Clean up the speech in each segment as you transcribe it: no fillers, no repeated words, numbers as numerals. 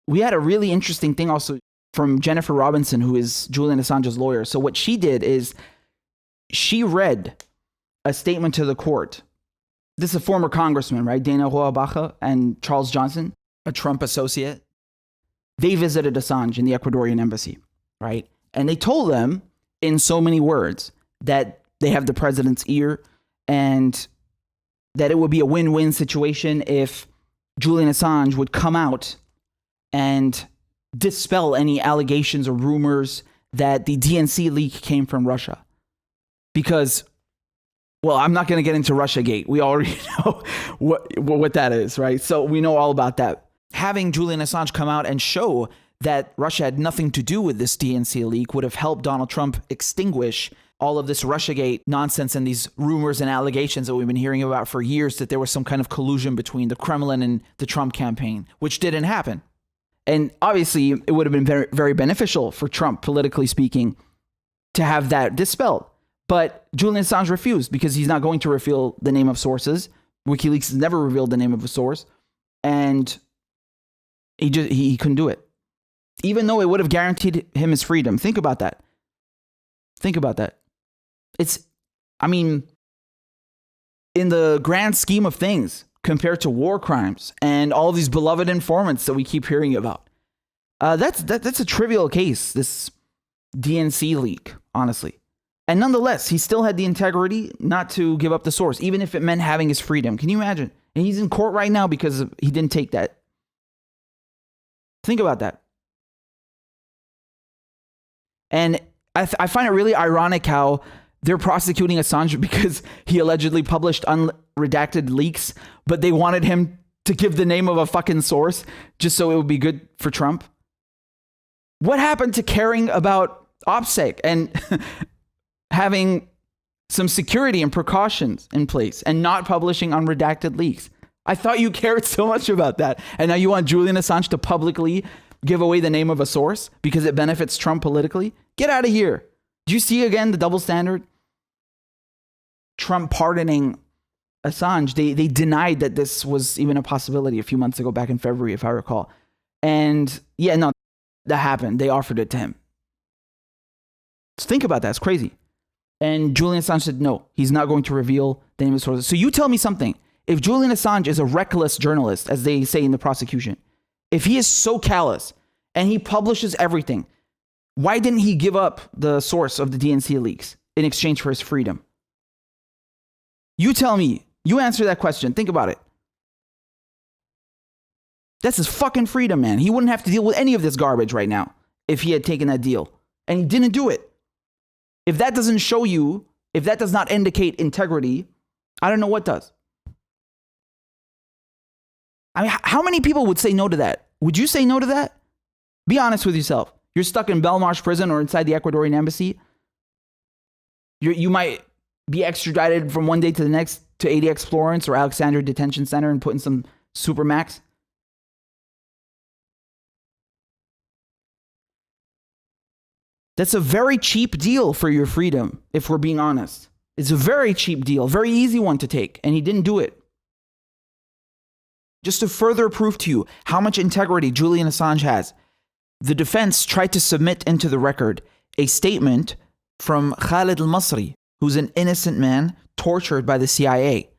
we had a really interesting thing also from Jennifer Robinson, who is Julian Assange's lawyer. So what she did is she read a statement to the court. This is a former congressman, right? Dana Rohrabacher and Charles Johnson, a Trump associate. They visited Assange in the Ecuadorian embassy, right? And they told them in so many words that they have the president's ear and that it would be a win-win situation if Julian Assange would come out and dispel any allegations or rumors that the DNC leak came from Russia. Because, well, I'm not going to get into Russiagate. We already know what that is, right? So we know all about that. Having Julian Assange come out and show that Russia had nothing to do with this DNC leak would have helped Donald Trump extinguish all of this Russiagate nonsense and these rumors and allegations that we've been hearing about for years, that there was some kind of collusion between the Kremlin and the Trump campaign, which didn't happen. And obviously, it would have been very, very beneficial for Trump, politically speaking, to have that dispelled. But Julian Assange refused because he's not going to reveal the name of sources. WikiLeaks has never revealed the name of a source. And he couldn't do it. Even though it would have guaranteed him his freedom. Think about that. Think about that. In the grand scheme of things, compared to war crimes and all these beloved informants that we keep hearing about, that's a trivial case, this DNC leak, honestly. And nonetheless, he still had the integrity not to give up the source, even if it meant having his freedom. Can you imagine? And he's in court right now because he didn't take that. Think about that. And I find it really ironic how they're prosecuting Assange because he allegedly published unredacted leaks, but they wanted him to give the name of a fucking source just so it would be good for Trump. What happened to caring about OPSEC and having some security and precautions in place and not publishing unredacted leaks? I thought you cared so much about that. And now you want Julian Assange to publicly give away the name of a source because it benefits Trump politically? Get out of here. Do you see again the double standard? Trump pardoning Assange. They denied that this was even a possibility a few months ago, back in February, if I recall. And yeah, no, that happened. They offered it to him. So think about that. It's crazy. And Julian Assange said, no, he's not going to reveal the name of the sources. So you tell me something. If Julian Assange is a reckless journalist, as they say in the prosecution, if he is so callous and he publishes everything, why didn't he give up the source of the DNC leaks in exchange for his freedom? You tell me. You answer that question. Think about it. That's his fucking freedom, man. He wouldn't have to deal with any of this garbage right now if he had taken that deal. And he didn't do it. If that doesn't show you, if that does not indicate integrity, I don't know what does. I mean, how many people would say no to that? Would you say no to that? Be honest with yourself. You're stuck in Belmarsh prison or inside the Ecuadorian embassy. You might be extradited from one day to the next to ADX Florence or Alexandria Detention Center and put in some supermax. That's a very cheap deal for your freedom, if we're being honest. It's a very cheap deal, very easy one to take, and he didn't do it. Just to further prove to you how much integrity Julian Assange has, the defense tried to submit into the record a statement from Khalid al-Masri, who's an innocent man tortured by the CIA.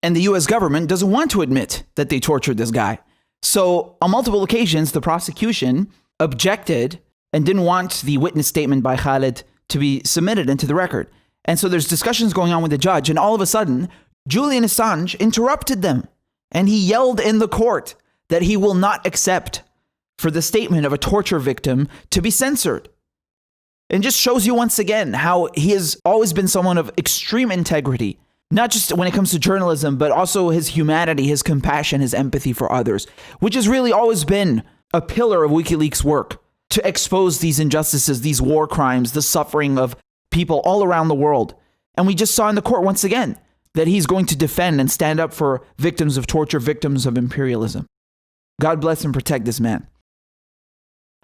And the US government doesn't want to admit that they tortured this guy. So on multiple occasions, the prosecution objected and didn't want the witness statement by Khalid to be submitted into the record. And so there's discussions going on with the judge, and all of a sudden, Julian Assange interrupted them. And he yelled in the court that he will not accept for the statement of a torture victim to be censored. It just shows you once again how he has always been someone of extreme integrity, not just when it comes to journalism, but also his humanity, his compassion, his empathy for others, which has really always been a pillar of WikiLeaks' work to expose these injustices, these war crimes, the suffering of people all around the world. And we just saw in the court once again that he's going to defend and stand up for victims of torture, victims of imperialism. God bless and protect this man.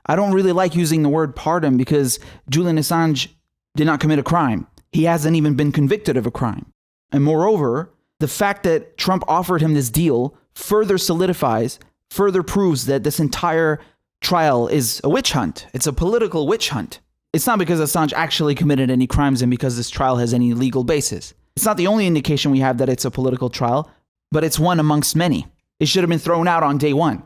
I don't really like using the word pardon because Julian Assange did not commit a crime. He hasn't even been convicted of a crime. And moreover, the fact that Trump offered him this deal further solidifies, further proves that this entire trial is a witch hunt. It's a political witch hunt. It's not because Assange actually committed any crimes and because this trial has any legal basis. It's not the only indication we have that it's a political trial, but it's one amongst many. It should have been thrown out on day one.